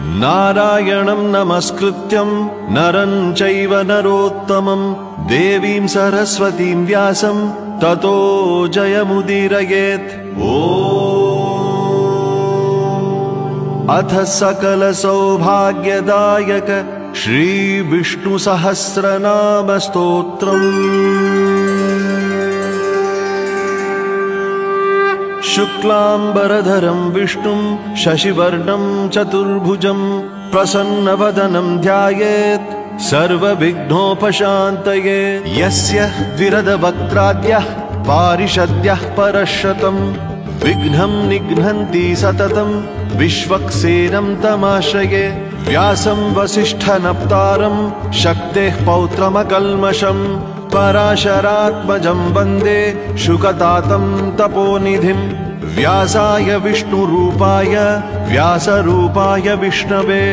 नारायणं नमस्कृत्यं नरं चैव नरोत्तमं देवीं सरस्वतीं व्यासं ततो जयमुदीरयेत्। अथ सकल सौभाग्यदायक श्री विष्णु सहस्रनाम स्तोत्रम्। शुक्लांबरधरं विष्णुं शशिवर्णं चतुर्भुजं प्रसन्नवदनं ध्यायेत् सर्वविघ्नोपशान्तये। यस्य द्विरदवक्त्राद्यः पारिषद्यः परशतं विघ्नं निघ्नन्ति सततं विश्वक्सेनं तमाश्रये। व्यासं वसिष्ठनप्तारं शक्तेः पौत्रमकल्मषं पराशरात्मजं वन्दे शुकतातं तपोनिधिं। व्यासाय विष्णुरूपाय व्यासरूपाय विष्णवे